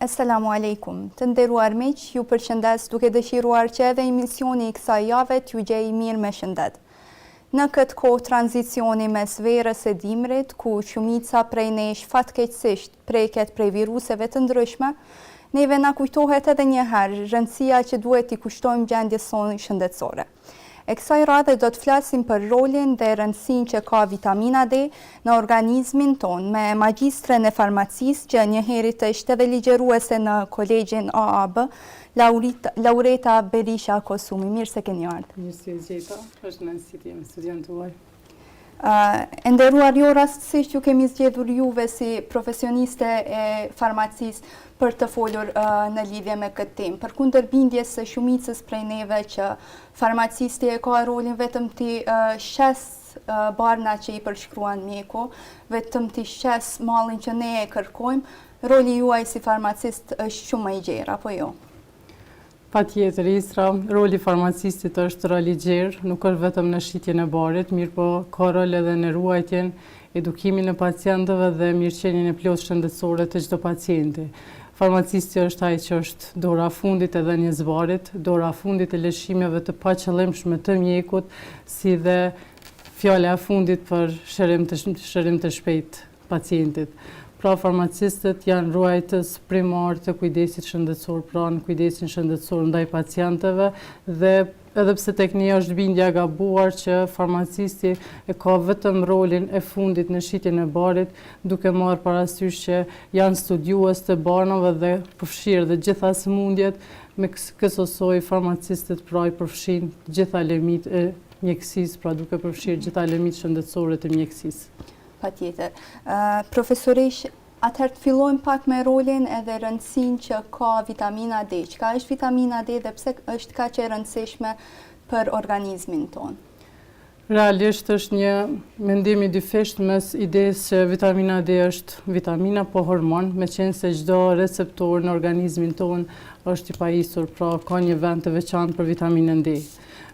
Assalamu alaikum. Të nderuar miq, ju përshëndes duke dëshiruar që edhe emisioni i kësaj jave t'ju gjej mirë me shëndet. Në këtë kohë tranzicioni mes verës e dimrit, ku shumica prej nesh fatkeqësisht preket prej viruseve të ndryshme, neve na kujtohet edhe një herë rëndësia që duhet i kushtojmë gjendjes sonë shëndetësore. E kësaj radhe do të flasim për rolin dhe rëndësinë që ka vitamina D në organizmin ton me magjistren e farmacisë që njëherët është edhe ligjëruese në kolegjin AAB, Laureta Berisha Kosumi. Mirë se keni ardhur. Mirë se gjeta, është në si të jemi studiant tuaj. E nderuar, jo rastësisht ju kemi zgjedhur juve si profesioniste e farmacisë për të folur në lidhje me këtë temë. Përkundër bindjes së shumicës prej neve që farmacisti e ka rolin vetëm ti shes barna që i përshkruan mjeku, vetëm ti shes mallin që ne e kërkojmë, roli juaj si farmacist është shumë më i gjerë, apo jo? Patjetër, Isra, roli farmacistit është rol i gjerë, nuk është vetëm në shitjen e barit, mirë po ka rol edhe në ruajtjen, edukimin e pacientëve dhe mirëqenien e plotë shëndetësore të çdo pacienti. Farmacisti është ai që është dora fundit edhe një zbarit, dora fundit e lëshimeve të paqëllimshme të mjekut, si dhe fjala e fundit për shërim të shpejt pacientit. Pra, farmacistët janë ruajtës primar të kujdesit shëndetësor, pra në kujdesin shëndetësor ndaj pacientëve dhe edhe pse tek ne është bindja e gabuar që farmacisti e ka vetëm rolin e fundit në shitjen e barit, duke marrë parasysh që janë studiues të barnave dhe përfshirë dhe gjitha sëmundjet, me kësaj farmacistët pra i përfshin gjitha lemit e mjekësisë, pra duke përfshirë gjitha lemit shëndetësore të mjekësisë. Patjetër. Profesorish, atëherë të fillojmë pak me rolin edhe rëndësinë që ka vitamina D. Çka është vitamina D dhe pse është kaq e rëndësishme për organizmin ton? Realisht është një mendim i dyfisht mes idesë që vitamina D është vitamina po hormon, me qenë se çdo receptor në organizmin ton është i pajisur, pra ka një vend të veçantë për vitaminën D.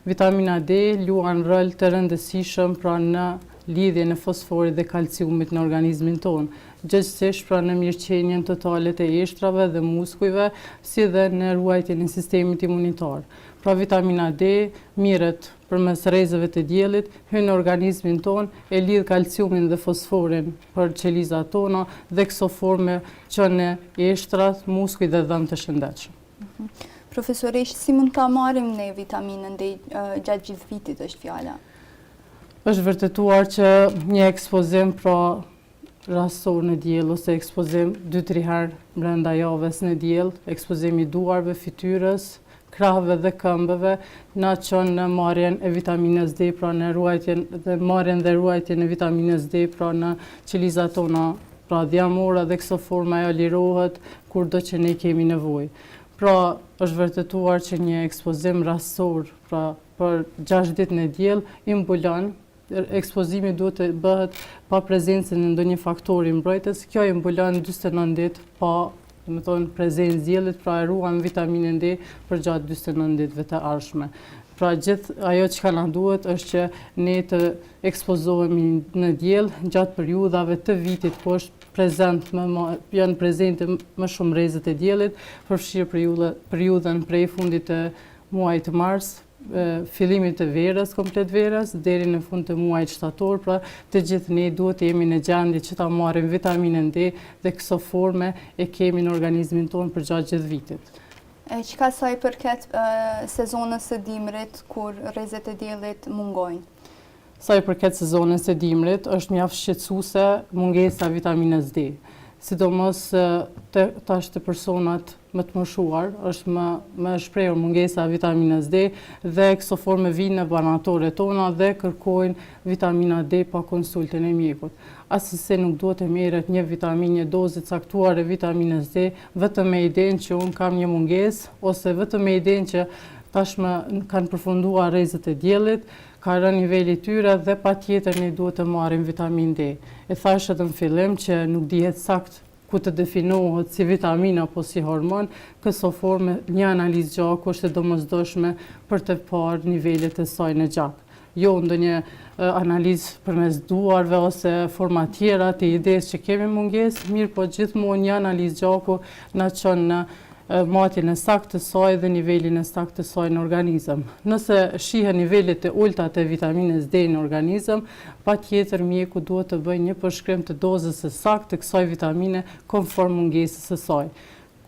Vitamina D luan rol të rëndësishëm pra në lidhjen e fosforit dhe kalciumit në organizmin ton, gjithsesi pra në mirëqenien totale të eshtrave dhe muskujve, si dhe në ruajtjen e sistemit imunitar. Pra vitamina D mirret përmes rrezëve të diellit, hyn në organizmin ton, e lidh kalciumin dhe fosforin për qelizat tona dhe këso forme që në eshtrat, muskuj dhe dhëmë të shëndetshëm. Profesorish, si mund ta marrim ne vitaminën D gjatë gjithë vitit është fjala? Është vërtetuar që një ekspozim pra rastësor në diell ose ekspozim 2-3 herë brenda javës në diell, ekspozim i duarve, fytyrës, krahëve dhe këmbëve, na çon në marrjen e vitaminës D, pra në ruajtjen dhe marrjen dhe ruajtjen e vitaminës D, pra në qelizat tona, pra dhjamora dhe këso forma ajo lirohet kurdo që ne kemi nevojë. Pra është vërtetuar që një ekspozim rastësor, pra për 6 ditë në diell i mbulon. Ekspozimi duhet të bëhet pa prezencën e ndonjë faktori mbrojtës. Kjo i mbulon 49 ditë pa, domethënë, prezencë diellit, pra e ruan vitaminën D për gjatë 49 ditëve të ardhshme. Pra gjithë ajo që na duhet është që ne të ekspozohemi në diell gjatë periudhave të vitit, po është janë prezente më shumë rrezet e diellit, përfshirë periudhën prej fundit të muajit mars, fillimit të verës, komplet verës, deri në fund të muajit shtator, pra të gjithë ne duhet të jemi në gjendje që ta marrim vitaminën D dhe këso forme e kemi në organizmin ton për gjatë gjithë vitit. Çka sa i përket sezonës së dimrit, kur rrezet e diellit mungojnë? Sa i përket sezonës së dimrit, është mjaft shqetësuese mungesa e vitaminës D. Sidomos tash të personat më të moshuar, është më shprehur mungesa e vitaminës D dhe këso forme vinë në laboratoret tona dhe kërkojnë vitamina D pa konsultën e mjekut. Asnjëse nuk duhet të merret një vitaminë, një dozë caktuar e vitaminës D, vetëm me idenë që unë kam një mungesë ose vetëm me idenë që tashmë kanë përfunduar rrezet e diellit, ka rënë niveli i tyre dhe patjetër ne duhet të marrim vitaminë D. E thash edhe në fillim që nuk dihet sakt ku të definohet si vitamin apo si hormon, këso forme një analizë gjaku është e domosdoshme për të parë nivelet e saj në gjak. jo ndonjë analizë përmes duarve ose forma tjera të idesë që kemi mungesë, mirë po gjithmonë një analizë gjaku na çon në matjen e saktë të saj dhe nivelin e saktë të saj në organizëm. Nëse shihen nivelet e ulta të vitaminës D në organizëm, patjetër mjeku duhet të bëjë një përshkrim të dozës së saktë të kësaj vitamine konform mungesës së saj.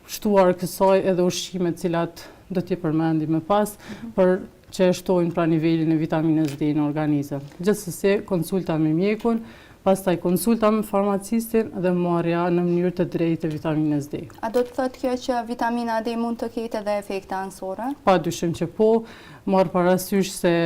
Shtuar kësaj edhe ushqimet të cilat do t'i përmendim më pas për që e shtojnë pra nivelin e vitaminës D në organizëm. Gjithsesi, konsulta me mjekun, pastaj konsulta me farmacistin dhe marrja në mënyrë të drejtë e vitaminës D. A do të thotë kjo që vitamina D mund të ketë edhe efekte anësore? Padyshim që po, marr parasysh se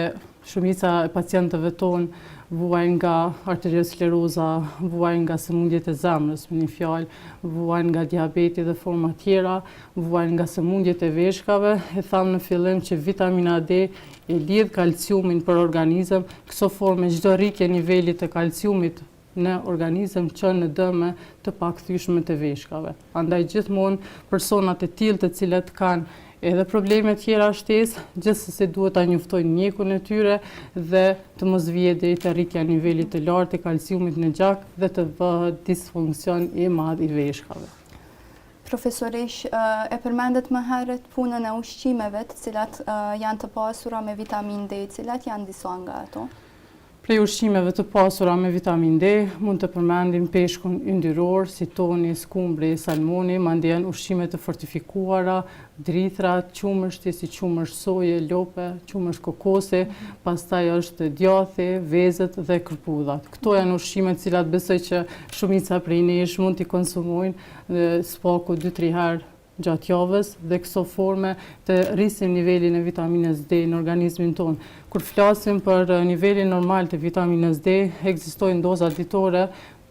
shumica e pacientëve tonë vuajnë nga arterioskleroza, vuajnë nga sëmundjet e zemrës, me një fjalë, vuajnë nga diabeti dhe forma tjera, vuajnë nga sëmundjet e veshkave. E thamë në fillim që vitamina D e lidh kalciumin për organizëm, këso forme çdo rritje nivelit të kalciumit në organizëm çon në dëme të pakthyeshme të veshkave. Andaj gjithmonë personat e tillë të cilët kanë edhe probleme tjera shtesë, gjithsesi duhet ta njoftojnë mjekun e tyre dhe të mos vijë deri te rritja e nivelit të lartë të kalciumit në gjak dhe të bëhet disfunksion i madh i veshkave. Profesorish, e përmendet më herët punën e ushqimeve të cilat janë të pasura me vitaminë D, cilat janë disa nga ato? Prej ushqimeve të pasura me vitamin D, mund të përmendim peshkun yndyror, si toni, skumbri, salmoni, mandej ushqime të fortifikuara, drithra, qumështi si qumësht soje, lope, qumësht kokose, pastaj është djathi, vezët dhe kërpudhat. Këto janë ushqime të cilat besoj që shumica prej nesh mund t'i konsumojnë spaku 2-3 herë gjatë javës dhe këso forme të rrisin nivelin e vitaminës D në organizmin tonë. Kur flasim për nivelin normal të vitaminës D, ekzistojnë doza ditore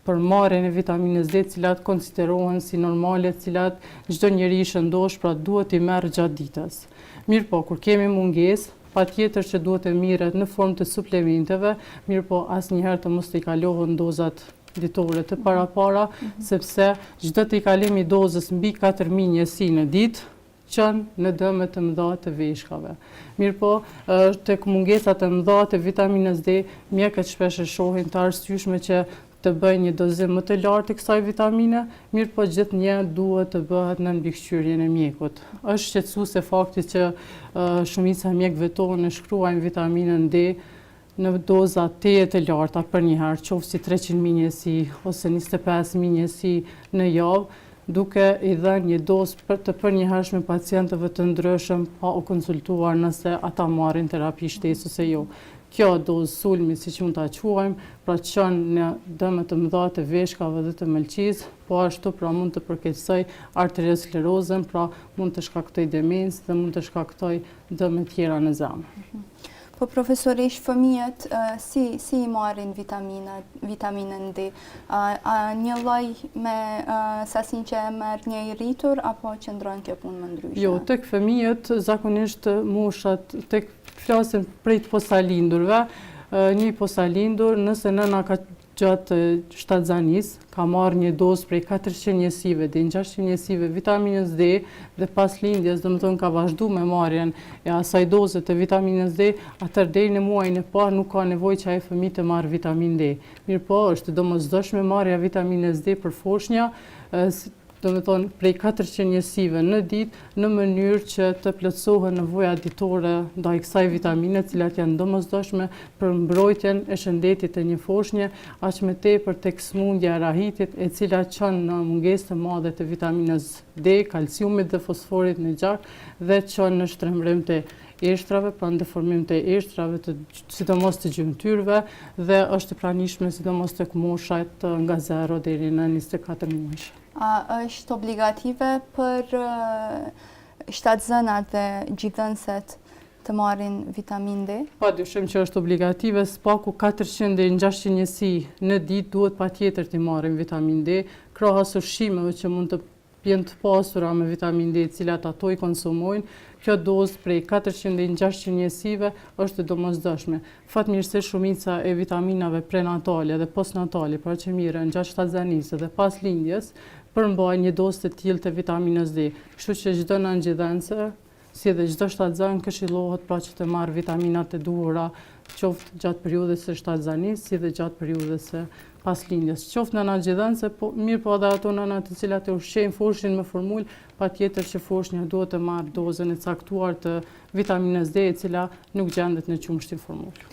për marrjen e vitaminës D, cilat konsiderohen si normale, cilat çdo njeri i shëndosh pra duhet i merr gjatë ditës. Mirë po, kur kemi mungesë, patjetër që duhet të mirret në formë të suplementeve, mirë po asnjëherë të mos i kalohen dozat ditore të para, sepse çdo të i kalimi dozës mbi 4000 njësi në ditë, çon në dëme të mëdha të veshkave. Mirë po, tek mungesat e mëdha të vitaminës D, mjekët shpesh e shohin të arsyeshme që të bëjnë një dozim më të lartë të kësaj vitamine, mirë po gjithnjë duhet të bëhet në mbikëqyrjen e mjekut. Është shqetësuese fakti që shumica e mjekëve tonë shkruajnë vitaminën D në doza teje të larta për një herë, qoftë si 300.000 njësi ose 25.000 njësi në javë, duke i dhënë një dozë të përnjëhershme pacientëve të ndryshëm pa u konsultuar nëse ata marrin terapi shtesë ose jo. Kjo dozë sulmi, siç mund ta quajmë, pra çon në dëme të mëdha të veshkave dhe të mëlçisë, po ashtu pra mund të përkeqësoj arteriosklerozën, pra mund të shkaktoj demencë dhe mund të shkaktoj dëme tjera në zemër. Po profesorish, fëmijët si i marrin vitaminën D? Një lloj me sasinë që e merr një i rritur apo qëndron kjo punë më ndryshe? Jo, tek fëmijët zakonisht moshat tek flasim prej të posalindurve, një posalindur nëse nëna ka gjatë shtatzanisë ka marrë një dozë prej 400 njësive deri në 600 njësive vitaminës D dhe pas lindjes, domethënë ka vazhduar me marrjen e asaj doze të vitaminës D, atëherë deri në muajin e parë nuk ka nevojë që ai fëmijë të marrë vitaminë D. Mirëpo është domosdoshme marrja e vitaminës D për foshnja, domethënë prej 400 njësive në ditë në mënyrë që të plotësohen nevojat ditore ndaj kësaj vitamine, të cilat janë domosdoshme për mbrojtjen e shëndetit të një foshnje, aq më tepër tek sëmundja e rahitit, e cila çon në mungesë të madhe të vitaminës D, kalciumit dhe fosforit në gjak dhe çon në shtrembrim të eshtrave, pra në deformim të eshtrave, sidomos të gjymtyrëve dhe është e pranishme sidomos tek moshat nga 0 deri në 24 muaj. A është obligative për shtatzënat dhe gjithënëset të marrin vitaminë D? Padyshim që është obligative, spaku 400 deri në 600 njësi në ditë duhet patjetër të marrin vitaminë D, krahas ushqimeve që mund të jenë të pasura me vitaminë D, të cilat ato i konsumojnë. Kjo dozë prej 400 deri në 600 njësive është e domosdoshme. Fatmirësisht shumica e vitaminave prenatale dhe postnatale, pra që mirën gjatë shtatzanisë dhe pas lindjes, përmbajnë një dozë të tillë të vitaminës D. Kështu që çdo nëngjidhense si edhe çdo shtatzan këshillohet pra që të marrë vitaminat e duhura, qoftë gjatë periudhës së shtatzanisë, si dhe gjatë periudhës së paslindjes. Qoftë nëna gjithënëse, mirë po edhe ato nëna të cilat e ushqejnë foshnjën me formulë, patjetër që foshnja duhet të marrë dozën e caktuar të vitaminës D, e cila nuk gjendet në qumshtin formulë.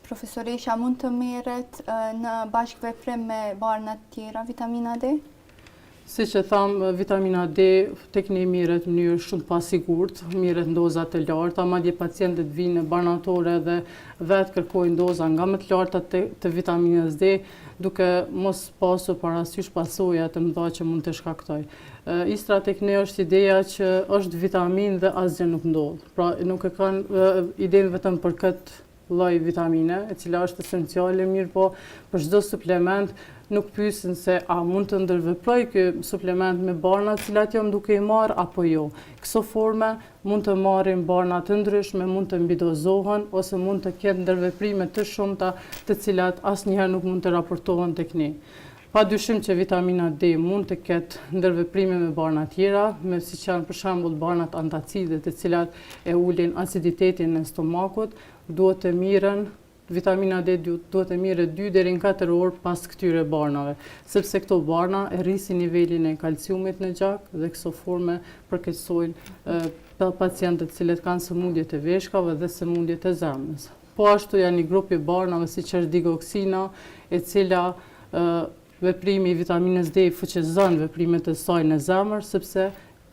Profesoresha, mund të merret në bashkëveprim me barnat tjera vitamina D? Si që thamë, vitamina D tek ne merret në mënyrë shumë pasigurt, merret në doza të larta, madje pacientët vinë barnatore dhe vetë kërkojnë doza nga më të larta të vitaminës D, duke mos pasur parasysh pasojat e mëdha që mund të shkaktoj. Istra tek ne është ideja që është vitamin dhe asgjë nuk ndodh. Pra nuk e kanë idenë vetëm për këtë lloj vitamine, e cila është esenciale, mirë po për çdo suplement nuk pyesin se a mund të ndërveproj ky suplement me barna të cilat jam duke i marrë apo jo. Këso forme mund të marrin barna të ndryshme, mund të mbidozohen ose mund të ketë ndërveprime të shumta të cilat asnjëherë nuk mund të raportohen tek ne. Pa dyshim që vitamina D mund të ketë ndërveprime me barna tjera, siç janë për shembull barnat antacide, të cilat e ulin aciditetin e stomakut, duhet të mirën vitamina D duhet të mirët 2 deri në 4 orë pas këtyre barnave, sepse këto barna e rrisin nivelin e kalciumit në gjak dhe këso forme përkeqësojnë pacientët cilët kanë sëmundje të veshkave dhe sëmundje të zemrës. Po ashtu janë një grup i barnave siç është digoksina, e cila veprimi i vitaminës D fuqizon veprimet e saj në zemër, sepse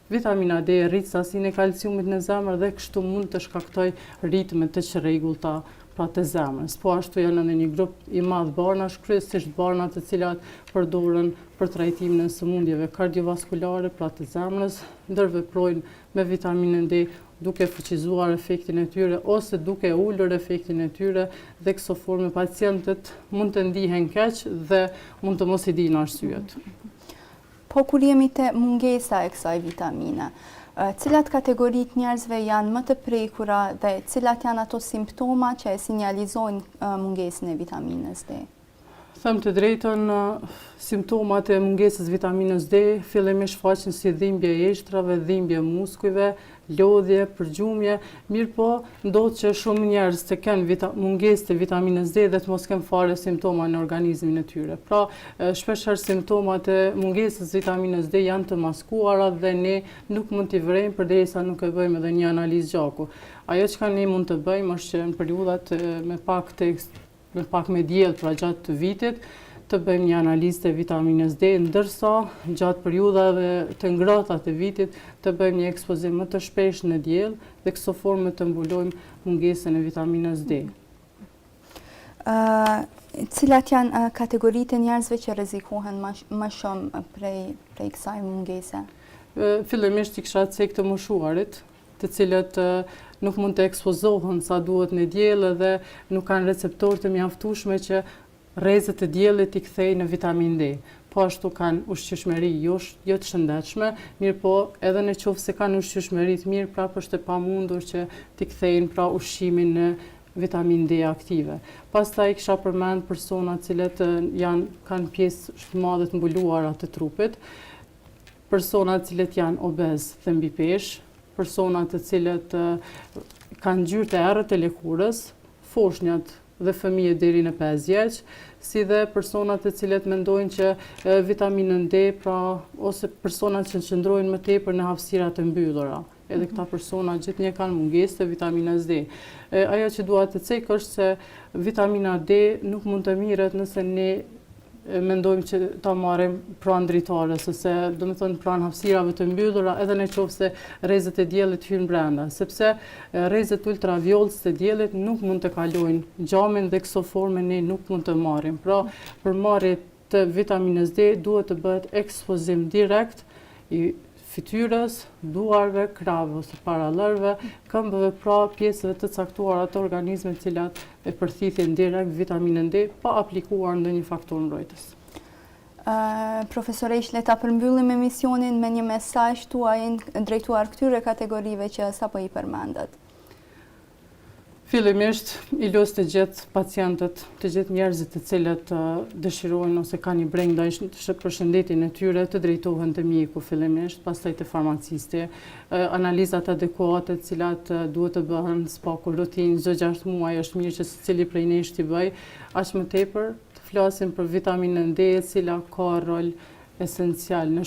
vitamina D rrit sasinë e kalciumit në zemër dhe kështu mund të shkaktoj ritme të çrregullta pra të zemrës. Po ashtu janë edhe një grup i madh barnash, kryesisht barna të cilat përdoren për trajtimin e sëmundjeve kardiovaskulare pra të zemrës, ndërveprojnë me vitaminën D duke fuqizuar efektin e tyre ose duke ulur efektin e tyre dhe këso forme pacientët mund të ndihen keq dhe mund të mos i dinë arsyet. Po kur jemi te mungesa e kësaj vitamine, cilat kategorit njerëzve janë më të prekura dhe cilat janë ato simptoma që e sinjalizojnë mungesën e vitaminës D? Them të drejtën, simptomat e mungesës vitaminës D fillimisht faqen si dhimbje e eshtrave, dhimbje muskujve, lodhje, përgjumje, mirë po ndodh që shumë njerëz të kenë mungesë të vitaminës D dhe të mos kenë fare simptoma në organizmin e tyre. Pra, shpeshherë simptomat e mungesës vitaminës D janë të maskuara dhe ne nuk mund t'i vrejmë përderisa nuk e bëjmë edhe një analizë gjaku. Ajo që ne mund të bëjmë është që në periudhat me pak me diell pra gjatë të vitit, të bëjmë një analizë të vitaminës D, ndërsa gjatë periudhave të ngrohta të vitit të bëjmë një ekspozim më të shpeshtë në diell dhe këso forme të mbulojmë mungesën e vitaminës D. Cilat janë kategoritë e njerëzve që rrezikohen më shumë prej kësaj mungese? Fillimisht i kisha cek të moshuarit, të cilët nuk mund të ekspozohen sa duhet në diell dhe nuk kanë receptorë të mjaftueshme që rrezet e diellit i kthejnë në vitaminë D. Po ashtu kanë ushqyeshmëri jo të shëndetshme, mirë po edhe në qoftë se kanë ushqyeshmëri të mirë, prapë është e pamundur që t'i kthejnë pra ushqimin në vitaminë D aktive. Pastaj kisha përmend persona të cilët kanë pjesë të madhe të mbuluara të trupit, persona të cilët janë obez dhe mbi peshë, persona të cilët kanë ngjyrë të errët të lëkurës, foshnjat dhe fëmijët deri në 5 vjeç, si dhe personat të cilët mendojnë që vitaminën D, pra ose personat që qëndrojnë më tepër në hapësira të mbyllura. Edhe këta persona gjithnjë kanë mungesë të vitaminës D. Ajo që dua të cek është se vitamina D nuk mund të mirret nëse ne mendojmë që ta marrim pranë dritares, ose do të thonë pranë hapësirave të mbyllura, edhe në qoftë se rrezet e diellit hyjnë brenda, sepse rrezet ultravioletës të diellit nuk mund të kalojnë gjamin dhe këso forme ne nuk mund të marrim. Pra, për marrje të vitaminës D duhet të bëhet ekspozim direkt i fytyrës, duarve, krave ose paralërve, këmbëve, pra pjesëve të caktuara të organizmit të cilat e përthithin direkt vitaminën D pa aplikuar ndonjë faktor mbrojtës. Profesoresh, le ta përmbyllim emisionin me një mesazh tuaj drejtuar këtyre kategorive që sapo i përmendët. Fillimisht, i los të gjithë pacientët, të gjithë njerëzit të cilët dëshirojnë ose kanë një breng ndaj përshëndetjen e tyre të drejtohen te mjeku fillimisht, pastaj te farmacisti, analizat adekuate të cilat duhet të bëhen spaku rutinë çdo 6 muaj, është mirë që secili prej nesh t'i bëj, aq më tepër të flasim për vitaminën D, e cila ka rol esencial në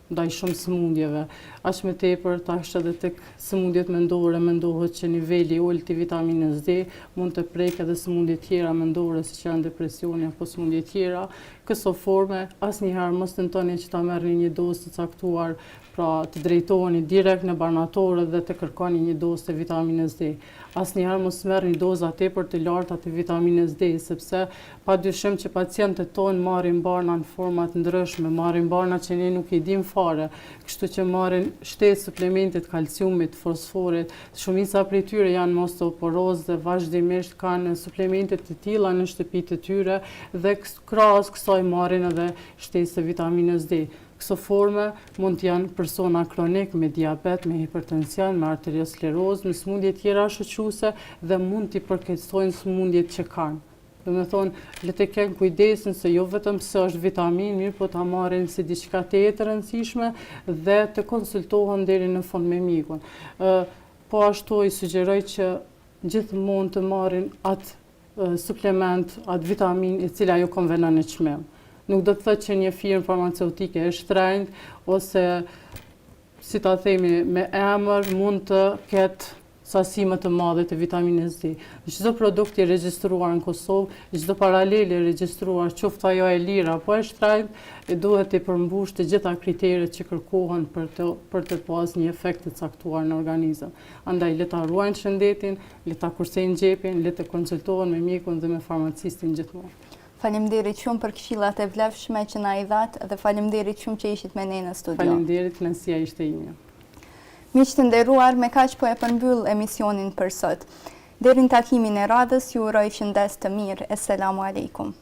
ndaj shumë sëmundjeve. Aq më tepër tash edhe tek sëmundjet mendore mendohet që niveli i ulët i vitaminës D mund të prekë edhe sëmundje tjera mendore, siç janë depresioni apo sëmundje tjera. Këso forme asnjëherë mos tentoni që ta merrni një dozë të caktuar, pra të drejtoheni direkt në barnatorë dhe të kërkoni një dozë të vitaminës D. Asnjëherë mos merrni doza tepër të larta të vitaminës D, sepse padyshim që pacientët tonë marrin barna në forma të ndryshme, marrin barna që ne nuk i dim fare, kështu që marrin shtesë suplemente të kalciumit, fosforit, shumica prej tyre janë osteoporozë dhe vazhdimisht kanë suplemente të tilla në shtëpitë e tyre dhe krahas kësaj marrin edhe shtesë të vitaminës D. Këso forme mund të janë persona kronik me diabet, me hipertension, me arteriosklerozë, me sëmundje tjera shoqëruese dhe mund t'i përkeqësojnë sëmundjet që kanë. Do me thonë, le të kenë kujdesin se jo vetëm se është vitamin, mirë po ta marrin si diçka tjetër e rëndësishme dhe të konsultohen deri në fund me mjekun. Po ashtu i sugjeroj që gjithmonë të marrin atë suplement, atë vitamin e cila ju konvenon në çmim. Nuk do të thotë që një firmë farmaceutike është shtrenjtë ose, si ta themi, me emër mund të ketë sasi më të madhe të vitaminës D. Çdo produkt i regjistruar në Kosovë, çdo paralel i regjistruar, qoftë ajo e lirë apo e shtrenjtë, duhet të përmbush të gjitha kriteret që kërkohen për të pasur një efekt të caktuar në organizëm. Andaj le ta ruajnë shëndetin, le ta kursejnë xhepin, le të konsultohen me mjekun dhe me farmacistin gjithmonë. Faleminderit shumë për këshillat e vlefshme që na i dhat dhe faleminderit shumë që ishit me ne në studio. Faleminderit, kënaqësia ishte ime. Miq të nderuar, me kaq po e përmbyll emisionin për sot. Deri në takimin e radhës, ju uroj shëndes të mirë. Esselamu alaikum.